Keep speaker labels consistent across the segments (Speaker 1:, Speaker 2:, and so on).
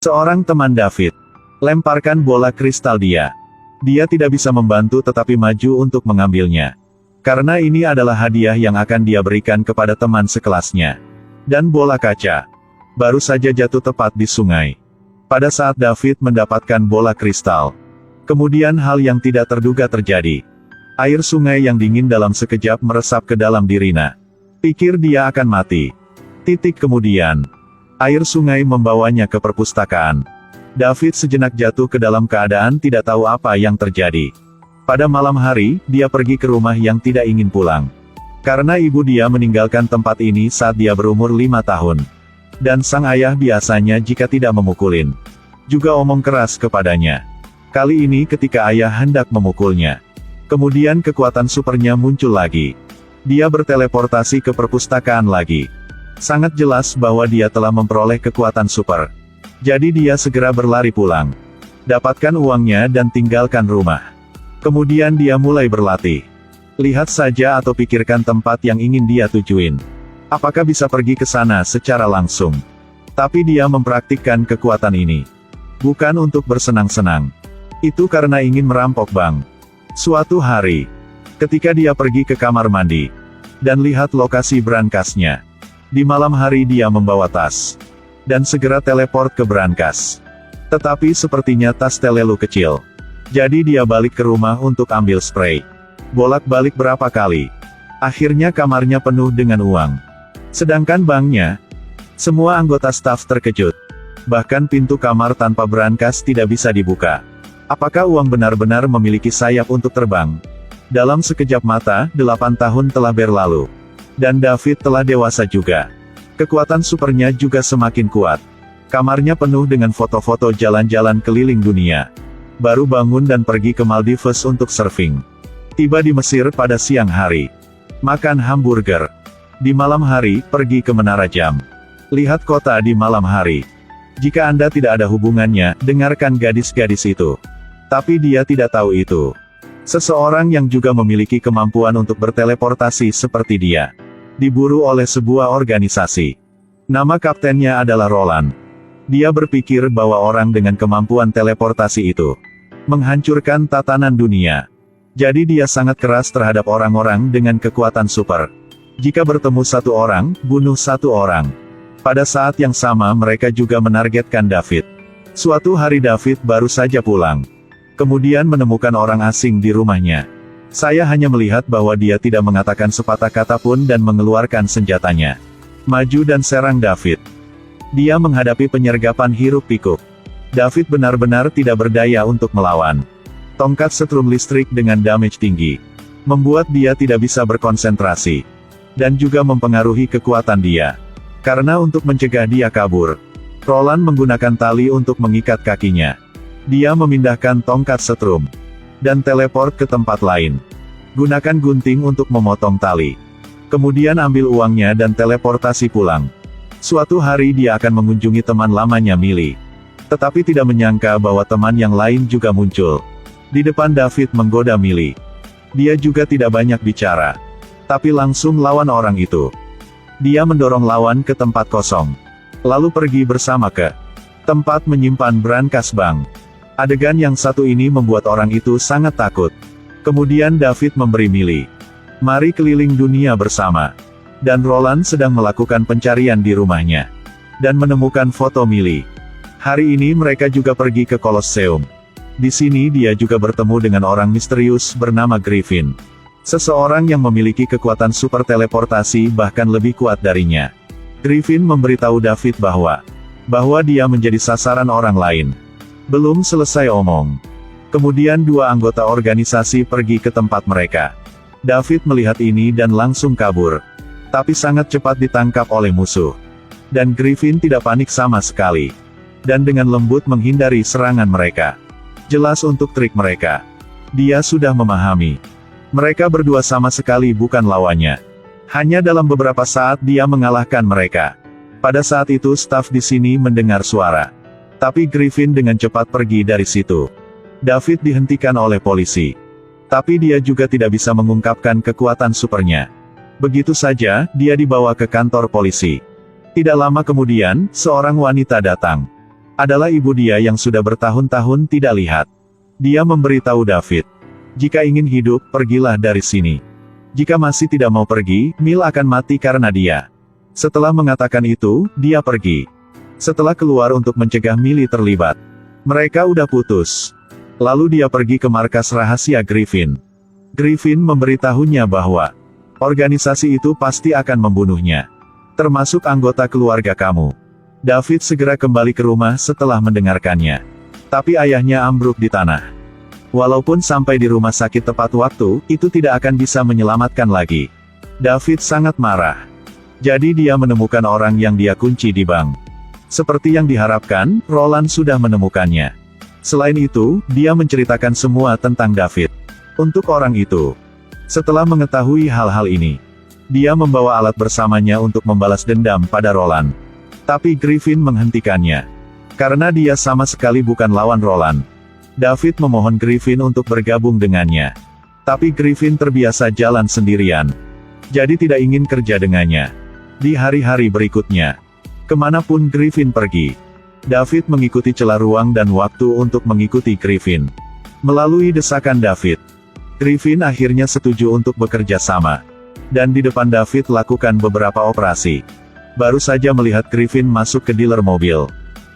Speaker 1: Seorang teman David lemparkan bola kristal dia. Dia tidak bisa membantu tetapi maju untuk mengambilnya. Karena ini adalah hadiah yang akan dia berikan kepada teman sekelasnya. Dan bola kaca baru saja jatuh tepat di sungai. Pada saat David mendapatkan bola kristal, kemudian hal yang tidak terduga terjadi. Air sungai yang dingin dalam sekejap meresap ke dalam dirinya. Pikir dia akan mati. Kemudian, air sungai membawanya ke perpustakaan. David sejenak jatuh ke dalam keadaan tidak tahu apa yang terjadi. Pada malam hari, dia pergi ke rumah yang tidak ingin pulang. Karena ibu dia meninggalkan tempat ini saat dia berumur 5 tahun. Dan sang ayah biasanya jika tidak memukulin, juga omong keras kepadanya. Kali ini ketika ayah hendak memukulnya. Kemudian kekuatan supernya muncul lagi. Dia berteleportasi ke perpustakaan lagi. Sangat jelas bahwa dia telah memperoleh kekuatan super. Jadi dia segera berlari pulang. Dapatkan uangnya dan tinggalkan rumah. Kemudian dia mulai berlatih. Lihat saja atau pikirkan tempat yang ingin dia tujuin. Apakah bisa pergi ke sana secara langsung? Tapi dia mempraktikkan kekuatan ini. Bukan untuk bersenang-senang. Itu karena ingin merampok bank. Suatu hari, ketika dia pergi ke kamar mandi, dan lihat lokasi berangkasnya. Di malam hari dia membawa tas. Dan segera teleport ke berangkas. Tetapi sepertinya tas terlalu kecil. Jadi dia balik ke rumah untuk ambil spray. Bolak-balik berapa kali. Akhirnya kamarnya penuh dengan uang. Sedangkan banknya, semua anggota staf terkejut. Bahkan pintu kamar tanpa berangkas tidak bisa dibuka. Apakah uang benar-benar memiliki sayap untuk terbang? Dalam sekejap mata, 8 tahun telah berlalu. Dan David telah dewasa juga. Kekuatan supernya juga semakin kuat. Kamarnya penuh dengan foto-foto jalan-jalan keliling dunia. Baru bangun dan pergi ke Maldives untuk surfing. Tiba di Mesir pada siang hari. Makan hamburger. Di malam hari, pergi ke Menara Jam. Lihat kota di malam hari. Jika Anda tidak ada hubungannya, dengarkan gadis-gadis itu. Tapi dia tidak tahu itu. Seseorang yang juga memiliki kemampuan untuk berteleportasi seperti dia. Diburu oleh sebuah organisasi. Nama kaptennya adalah Roland. Dia berpikir bahwa orang dengan kemampuan teleportasi itu menghancurkan tatanan dunia. Jadi dia sangat keras terhadap orang-orang dengan kekuatan super. Jika bertemu satu orang, bunuh satu orang. Pada saat yang sama mereka juga menargetkan David. Suatu hari David baru saja pulang. Kemudian menemukan orang asing di rumahnya. Saya hanya melihat bahwa dia tidak mengatakan sepatah kata pun dan mengeluarkan senjatanya. Maju dan serang David. Dia menghadapi penyergapan hiruk-pikuk. David benar-benar tidak berdaya untuk melawan. Tongkat setrum listrik dengan damage tinggi. Membuat dia tidak bisa berkonsentrasi. Dan juga mempengaruhi kekuatan dia. Karena untuk mencegah dia kabur, Roland menggunakan tali untuk mengikat kakinya. Dia memindahkan tongkat setrum. Dan teleport ke tempat lain. Gunakan gunting untuk memotong tali. Kemudian ambil uangnya dan teleportasi pulang. Suatu hari dia akan mengunjungi teman lamanya Millie. Tetapi tidak menyangka bahwa teman yang lain juga muncul. Di depan David menggoda Millie. Dia juga tidak banyak bicara. Tapi langsung lawan orang itu. Dia mendorong lawan ke tempat kosong. Lalu pergi bersama ke tempat menyimpan berangkas bank. Adegan yang satu ini membuat orang itu sangat takut. Kemudian David memberi Millie. Mari keliling dunia bersama. Dan Roland sedang melakukan pencarian di rumahnya. Dan menemukan foto Millie. Hari ini mereka juga pergi ke Colosseum. Di sini dia juga bertemu dengan orang misterius bernama Griffin. Seseorang yang memiliki kekuatan super teleportasi bahkan lebih kuat darinya. Griffin memberitahu David bahwa dia menjadi sasaran orang lain. Belum selesai omong. Kemudian dua anggota organisasi pergi ke tempat mereka. David melihat ini dan langsung kabur. Tapi sangat cepat ditangkap oleh musuh. Dan Griffin tidak panik sama sekali. Dan dengan lembut menghindari serangan mereka. Jelas untuk trik mereka. Dia sudah memahami. Mereka berdua sama sekali bukan lawannya. Hanya dalam beberapa saat dia mengalahkan mereka. Pada saat itu staf di sini mendengar suara. Tapi Griffin dengan cepat pergi dari situ. David dihentikan oleh polisi. Tapi dia juga tidak bisa mengungkapkan kekuatan supernya. Begitu saja, dia dibawa ke kantor polisi. Tidak lama kemudian, seorang wanita datang. Adalah ibu dia yang sudah bertahun-tahun tidak lihat. Dia memberitahu David, "Jika ingin hidup, pergilah dari sini. Jika masih tidak mau pergi, Mil akan mati karena dia." Setelah mengatakan itu, dia pergi. Setelah keluar untuk mencegah Millie terlibat. Mereka udah putus. Lalu dia pergi ke markas rahasia Griffin. Griffin memberitahunya bahwa organisasi itu pasti akan membunuhnya. Termasuk anggota keluarga kamu. David segera kembali ke rumah setelah mendengarkannya. Tapi ayahnya ambruk di tanah. Walaupun sampai di rumah sakit tepat waktu, itu tidak akan bisa menyelamatkan lagi. David sangat marah. Jadi dia menemukan orang yang dia kunci di bank. Seperti yang diharapkan, Roland sudah menemukannya. Selain itu, dia menceritakan semua tentang David. Untuk orang itu. Setelah mengetahui hal-hal ini, dia membawa alat bersamanya untuk membalas dendam pada Roland. Tapi Griffin menghentikannya. Karena dia sama sekali bukan lawan Roland. David memohon Griffin untuk bergabung dengannya. Tapi Griffin terbiasa jalan sendirian. Jadi tidak ingin kerja dengannya. Di hari-hari berikutnya, kemanapun Griffin pergi, David mengikuti celah ruang dan waktu untuk mengikuti Griffin. Melalui desakan David, Griffin akhirnya setuju untuk bekerja sama. Dan di depan David lakukan beberapa operasi. Baru saja melihat Griffin masuk ke dealer mobil.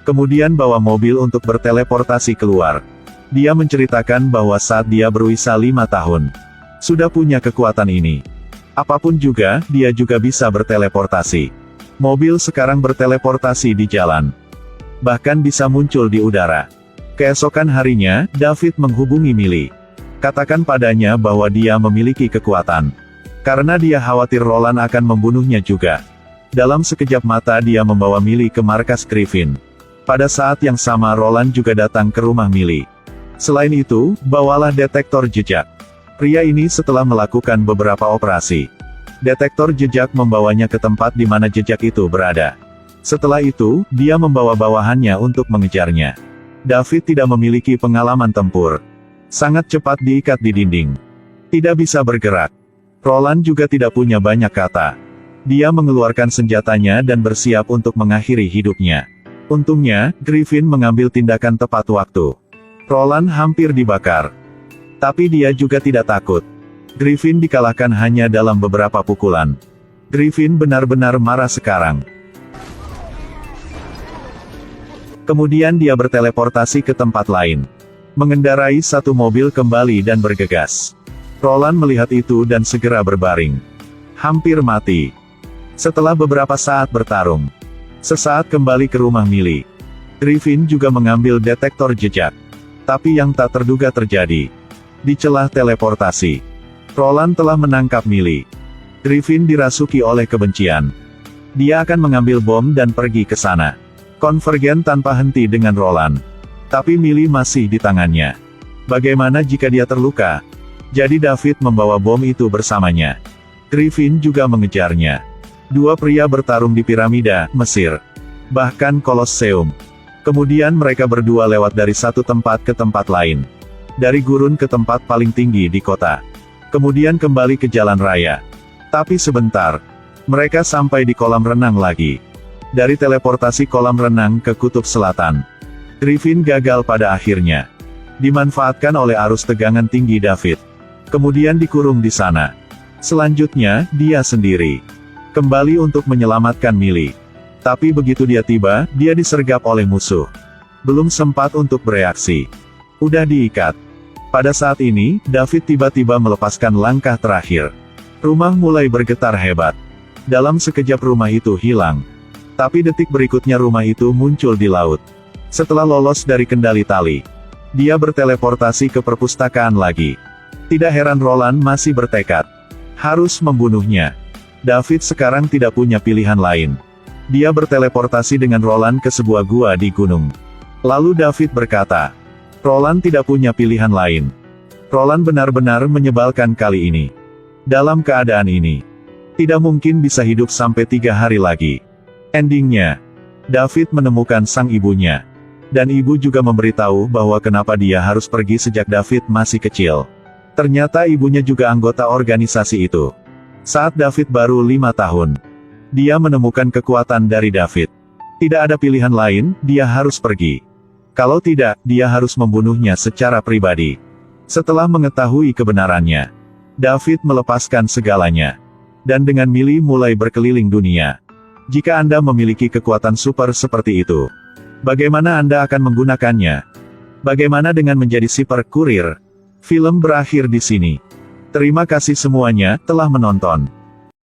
Speaker 1: Kemudian bawa mobil untuk berteleportasi keluar. Dia menceritakan bahwa saat dia berusia 5 tahun, sudah punya kekuatan ini. Apapun juga, dia juga bisa berteleportasi. Mobil sekarang berteleportasi di jalan. Bahkan bisa muncul di udara. Keesokan harinya, David menghubungi Millie. Katakan padanya bahwa dia memiliki kekuatan. Karena dia khawatir Roland akan membunuhnya juga. Dalam sekejap mata dia membawa Millie ke markas Griffin. Pada saat yang sama Roland juga datang ke rumah Millie. Selain itu, bawalah detektor jejak. Pria ini setelah melakukan beberapa operasi. Detektor jejak membawanya ke tempat di mana jejak itu berada. Setelah itu, dia membawa bawahannya untuk mengejarnya. David tidak memiliki pengalaman tempur. Sangat cepat diikat di dinding. Tidak bisa bergerak. Roland juga tidak punya banyak kata. Dia mengeluarkan senjatanya dan bersiap untuk mengakhiri hidupnya. Untungnya, Griffin mengambil tindakan tepat waktu. Roland hampir dibakar. Tapi dia juga tidak takut. Griffin dikalahkan hanya dalam beberapa pukulan. Griffin benar-benar marah sekarang. Kemudian dia berteleportasi ke tempat lain. Mengendarai satu mobil kembali dan bergegas. Roland melihat itu dan segera berbaring. Hampir mati. Setelah beberapa saat bertarung, sesaat kembali ke rumah Millie. Griffin juga mengambil detektor jejak. Tapi yang tak terduga terjadi. Di celah teleportasi, Roland telah menangkap Millie. Griffin dirasuki oleh kebencian. Dia akan mengambil bom dan pergi ke sana. Konvergen tanpa henti dengan Roland. Tapi Millie masih di tangannya. Bagaimana jika dia terluka? Jadi David membawa bom itu bersamanya. Griffin juga mengejarnya. Dua pria bertarung di piramida, Mesir. Bahkan Kolosseum. Kemudian mereka berdua lewat dari satu tempat ke tempat lain. Dari gurun ke tempat paling tinggi di kota. Kemudian kembali ke jalan raya. Tapi sebentar. Mereka sampai di kolam renang lagi. Dari teleportasi kolam renang ke kutub selatan. Griffin gagal pada akhirnya. Dimanfaatkan oleh arus tegangan tinggi David. Kemudian dikurung di sana. Selanjutnya, dia sendiri. Kembali untuk menyelamatkan Millie. Tapi begitu dia tiba, dia disergap oleh musuh. Belum sempat untuk bereaksi. Udah diikat. Pada saat ini, David tiba-tiba melepaskan langkah terakhir. Rumah mulai bergetar hebat. Dalam sekejap rumah itu hilang. Tapi detik berikutnya rumah itu muncul di laut. Setelah lolos dari kendali tali, dia berteleportasi ke perpustakaan lagi. Tidak heran Roland masih bertekad. Harus membunuhnya. David sekarang tidak punya pilihan lain. Dia berteleportasi dengan Roland ke sebuah gua di gunung. Lalu David berkata, Roland tidak punya pilihan lain. Roland benar-benar menyebalkan kali ini. Dalam keadaan ini, tidak mungkin bisa hidup sampai 3 hari lagi. Endingnya, David menemukan sang ibunya. Dan ibu juga memberitahu bahwa kenapa dia harus pergi sejak David masih kecil. Ternyata ibunya juga anggota organisasi itu. Saat David baru 5 tahun, dia menemukan kekuatan dari David. Tidak ada pilihan lain, dia harus pergi. Kalau tidak, dia harus membunuhnya secara pribadi. Setelah mengetahui kebenarannya, David melepaskan segalanya. Dan dengan Millie mulai berkeliling dunia. Jika Anda memiliki kekuatan super seperti itu, bagaimana Anda akan menggunakannya? Bagaimana dengan menjadi super kurir? Film berakhir di sini. Terima kasih semuanya telah menonton.